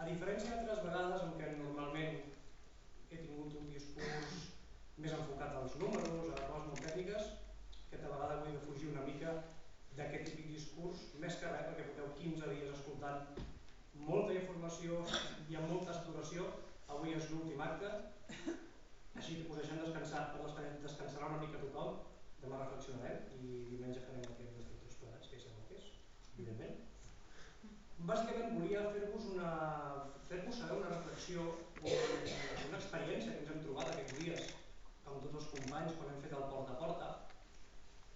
A diferència d'altres vegades en què normalment he tingut un discurs més enfocat als números, a coses molt tècniques, aquesta vegada vull defugir una mica d'aquest típic discurs, més que res perquè porteu 15 dies escoltant molta informació i amb molta saturació. Avui és l'últim acte, així que us deixem descansar, descansarà una mica tothom, demà reflexionarem i diumenge farem el que hem de fer tots plegats, que ja sabeu el que és, evidentment. Bàsicament volia fer-vos saber una reflexió, una experiència que ens hem trobat aquests dies amb tots els companys quan hem fet el porta a porta.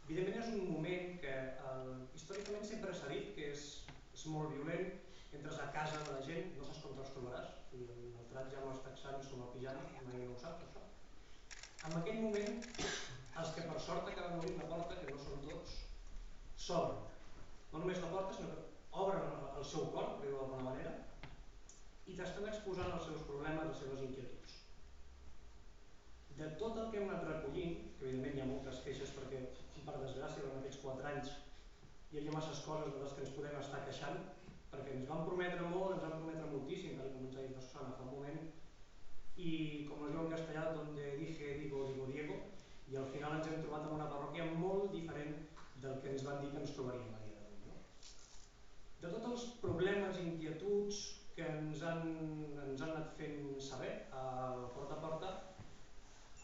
Evidentment és un moment que històricament sempre s'ha dit que és molt violent, entres a casa de la gent, no saps com te'ls trobaràs, i el tratge amb els texans som a pijama, mai no ho sap això. En aquell moment, els que per sort acaben obrint la porta, que no són tots, s'obren. No només la porta, sinó que obren el seu cor, per dir-ho d'alguna manera, i t'estan exposant els seus problemes, les seves inquietuds. De tot el que hem anat recollint, que evidentment hi ha moltes queixes perquè, per desgràcia, en aquests 4 anys hi havia masses coses de les que ens podem estar queixant, perquè ens van prometre molt, ens van prometre moltíssim, tal com ens ha dit la Susana fa un moment, i com es diu en castellà, donde dije, digo, Diego, i al final ens hem trobat en una parròquia molt diferent del que ens van dir que ens trobaríem a dia d'avui. De tots els problemes i inquietuds que ens han anat fent saber a porta a porta,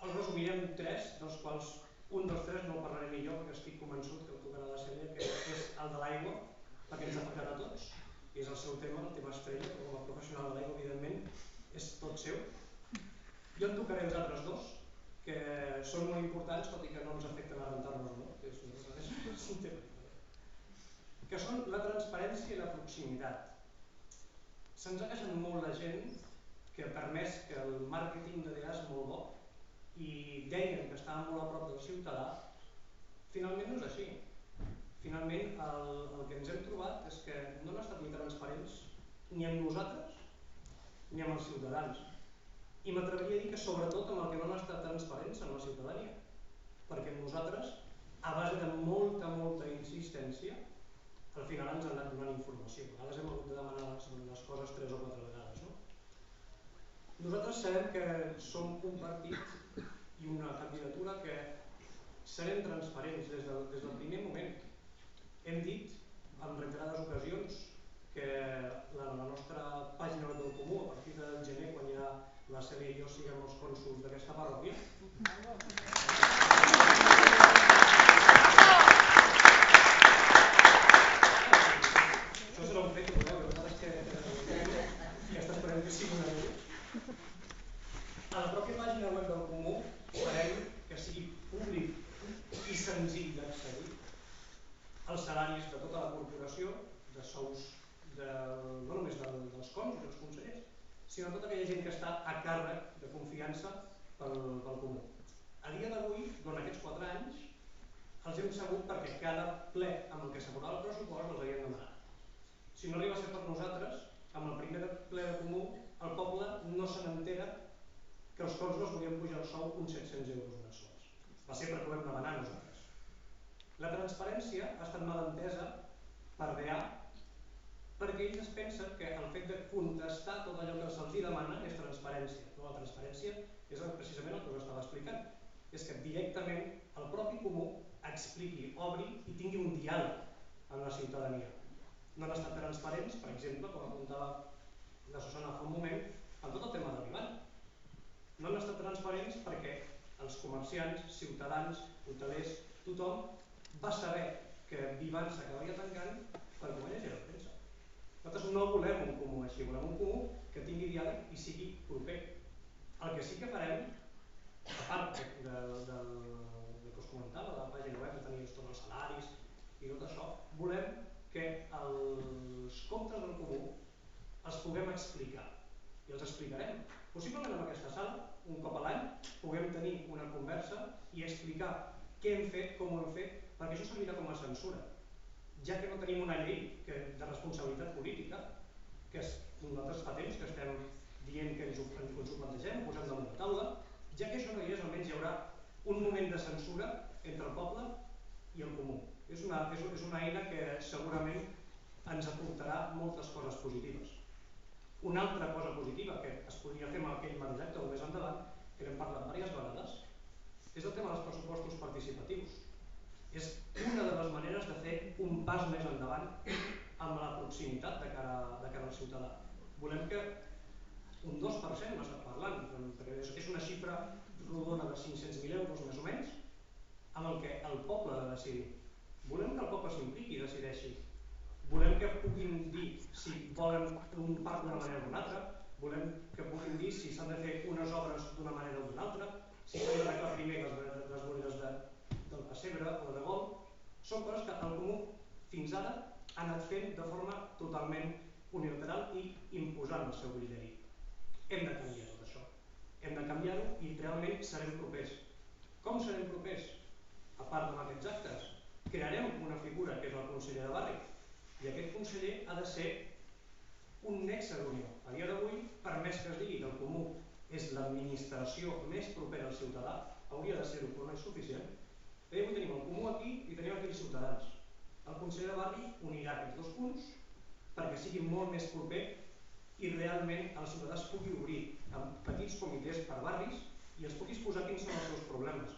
els resumirem 3, dels quals un dels 3 no el parlaré millor perquè estic convençut que el tocarà la Cèlia, que és el de l'aigua, perquè ens ha afectat a tots, i és el seu tema, el tema estrella, que com a professional de l'aigua, evidentment, és tot seu. Jo en tocaré els altres 2, que són molt importants, tot i que no ens afecten a rentar-nos, no? Que és un tema. Que són la transparència i la proximitat. Se'ns ha queixat molt la gent que ha permès que el màrqueting d'EDA és molt bo i deien que estàvem molt a prop del ciutadà. Finalment no és així. Finalment el que ens hem trobat és que no han estat ni transparents ni amb nosaltres ni amb els ciutadans. I m'atreviria a dir que sobretot amb el que no han estat transparents amb la ciutadania. Perquè amb nosaltres, a base de molta insistència, al final ens han anat donant informació. A vegades hem hagut de demanar les coses 3 o 4 vegades. Nosaltres sabem que som un partit i una candidatura que serem transparents des del primer moment. Hem dit en reiterades ocasions que la nostra pàgina web del Comú, a partir del gener, quan ja la Cèlia i jo siguem els cònsols d'aquesta parròquia, això serà un fet, que a vegades que ja està esperant que sigui una llei. A la pròpia pàgina web del Comú farem que sigui públic i senzill d'accedir als salaris de tota la corporació, de sous no només dels cònsols i dels consellers, sinó tota aquella gent que està a càrrec de confiança pel Comú. A dia d'avui, durant aquests 4 anys, els hem sabut perquè cada ple amb el que s'aprovava el pressupost els havien demanat. Si no arriba a ser per nosaltres, amb el primer ple de Comú, el poble no se n'entera que els cònsols volien pujar el sou uns 700 euros mensuals. Va ser perquè ho vam demanar nosaltres. La transparència ha estat mal entesa per DA perquè ells es pensen que el fet de contestar tot allò que se'ls demana és transparència. No, la transparència és precisament el que us estava explicant. És que directament el propi Comú expliqui, obri i tingui un diàleg amb la ciutadania. No han estat transparents, per exemple, com apuntava la Susana fa un moment, en tot el tema de l'Ivan. No han estat transparents perquè els comerciants, ciutadans, hotelers, tothom va saber que Vivan s'acabaria tancant perquè ho va llegir a la premsa. Nosaltres no volem un Comú així, volem un Comú que tingui diàleg i sigui proper. El que sí que farem, a part del que us comentava, de la pàgina web, de tenir tots els salaris i tot això, volem que els comptes del Comú els puguem explicar. I els explicarem. Possiblement en aquesta sala, un cop a l'any, puguem tenir una conversa i explicar què hem fet, com ho hem fet, perquè això servirà com a censura. Ja que no tenim una llei de responsabilitat política, que nosaltres fa temps que estem dient que ens ho plantegem, ho posem damunt la taula, ja que això no hi és, almenys hi haurà un moment de censura entre el poble i el Comú. És una eina que segurament ens aportarà moltes coses positives. Una altra cosa positiva que es podria fer amb aquell mateix acte o més endavant, que n'hem parlat diverses vegades, és el tema dels pressupostos participatius. És una de les maneres de fer un pas més endavant amb la proximitat de cara al ciutadà. Volem que un 2% m'ha estat parlant, perquè és una xifra rodona de 500.000 euros més o menys, amb el que el poble ha de decidir. Volem que el poble s'impliqui i decideixi. Volem que puguin dir si volen un parc d'una manera o d'una altra, volem que puguin dir si s'han de fer unes obres d'una manera o d'una altra, si s'han d'arreglar primer les voreres del Pessebre o de Gol. Són coses que el Comú fins ara ha anat fent de forma totalment unilateral i imposant el seu criteri. Hem de canviar tot això. Hem de canviar-ho i realment serem propers. Com serem propers? A part d'aquests actes, crearem una figura que és el conseller de barri, i aquest conseller ha de ser un nexe d'unió. A dia d'avui, per més que es digui que el Comú és l'administració més propera al ciutadà, hauria de ser-ho, però no és suficient. Avui tenim el Comú aquí i tenim aquí els ciutadans. El conseller de barri unirà aquests dos punts perquè sigui molt més proper i realment el ciutadà es pugui obrir amb petits comitès per barris i els pugui exposar quins són els seus problemes.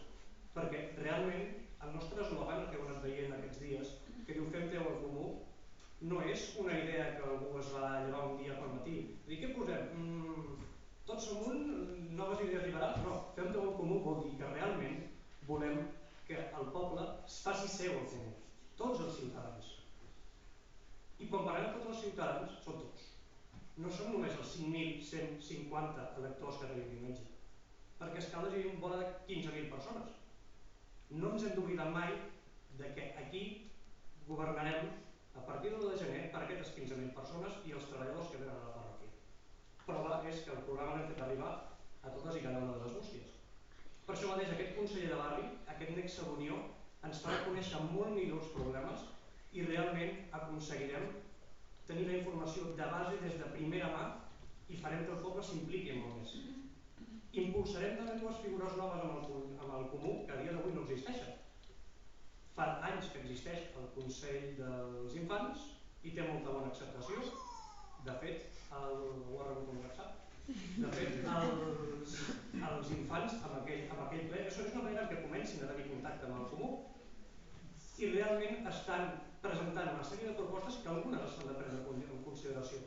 Perquè realment el nostre eslògan, el que heu anat veient aquests dies, que diu fem teu al Comú, no és una idea que algú es va llevar un dia pel matí. Dir, què posem? Tots som un, noves idees liberals? No, fem teu al Comú vol dir que realment volem que el poble es faci seu al Comú. Tots els ciutadans. I quan parlem de tots els ciutadans, són tots. No són només els 5.150 electors que tenim diumenge, perquè a Escaldes hi ha un vora de 15.000 persones. No ens hem d'oblidar mai que aquí governarem a partir de l'1 de gener per aquestes 15.000 persones i els treballadors que venen a la parròquia. Prova és que el programa l'hem fet arribar a totes i cada una de les bústies. Per això mateix aquest conseller de barri, aquest nexe d'unió, ens farà conèixer molt millor els problemes i realment aconseguirem tenir la informació de base des de primera mà i farem que el poble s'impliqui molt més. Impulsarem també dues figures noves amb el Comú que a dia d'avui no existeixen. Fa anys que existeix el Consell dels Infants i té molta bona acceptació. De fet, ho ha rebut un WhatsApp. De fet, els infants amb aquell ple, això és una manera que comencin a tenir contacte amb el Comú i realment estan presentant una sèrie de propostes que algunes s'han de prendre en consideració.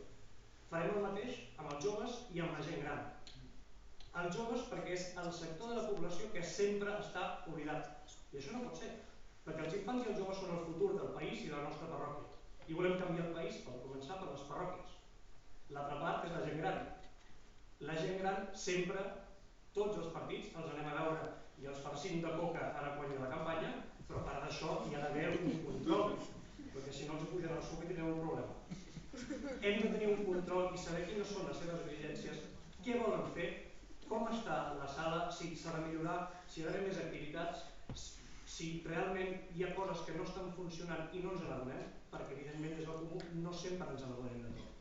Farem el mateix amb els joves i amb la gent gran. Els joves perquè és el sector de la població que sempre està oblidat. I això no pot ser, perquè els infants i els joves són el futur del país i de la nostra parròquia. I volem canviar el país per començar per les parròquies. L'altra part és la gent gran. La gent gran sempre, tots els partits, els anem a veure i els farcim de coca ara quan hi ha la campanya, però a part d'això hi ha d'haver un control, perquè si no els pugen al suc i tindrem un problema. Hem de tenir un control i saber quines són les seves exigències, què volen fer, com està la sala, si s'ha de millorar, si hi ha d'haver més activitats, si realment hi ha coses que no estan funcionant i no ens n'adonem, perquè evidentment des del Comú no sempre ens n'adonem de tot.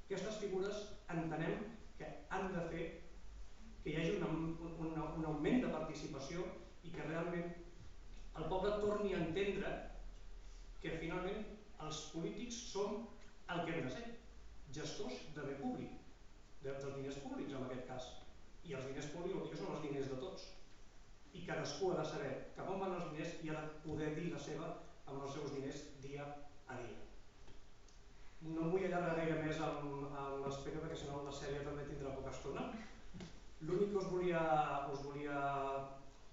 Aquestes figures entenem que han de fer que hi hagi un augment de participació i que realment el poble torni a entendre que finalment els polítics som el que hem de ser, gestors de bé públic, dels diners públics en aquest cas. I els diners públics són els diners de tots. I cadascú ha de saber cap on van els diners i ha de poder dir la seva amb els seus diners dia a dia. No em vull allargar gaire més amb l'aspecte perquè si no la sèrie també tindrà poca estona. L'únic que us volia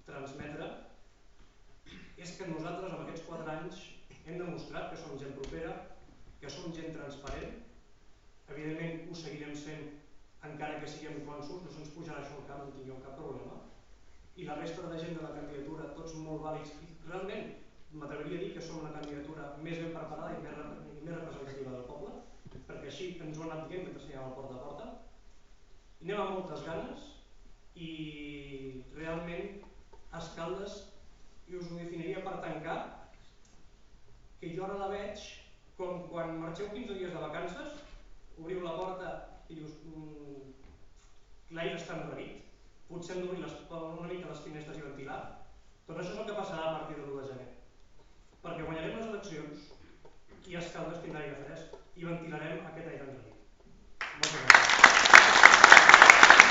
transmetre és que nosaltres en aquests 4 anys hem demostrat que som gent propera, que som gent transparent. Evidentment ho seguirem sent encara que siguem cònsols, no se'ns pujarà això al cap, no tingueu cap problema. I la resta de gent de la candidatura, tots molt vàlids, i realment m'atreviria a dir que som la candidatura més ben preparada i més representativa del poble, perquè així ens ho han anat dient mentre estiguem al porta a porta. Anem amb moltes ganes i realment Escaldes, i us ho definiria per tancar, que jo ara la veig com quan marxeu 15 dies de vacances, obriu la porta i dius l'aire està enrarit, potser hem d'obrir una mica les finestres i ventilar, doncs això és el que passarà a partir de l'1 de gener, perquè guanyarem les eleccions i Escaldes tindrà aire fresc i ventilarem aquest aire enrarit.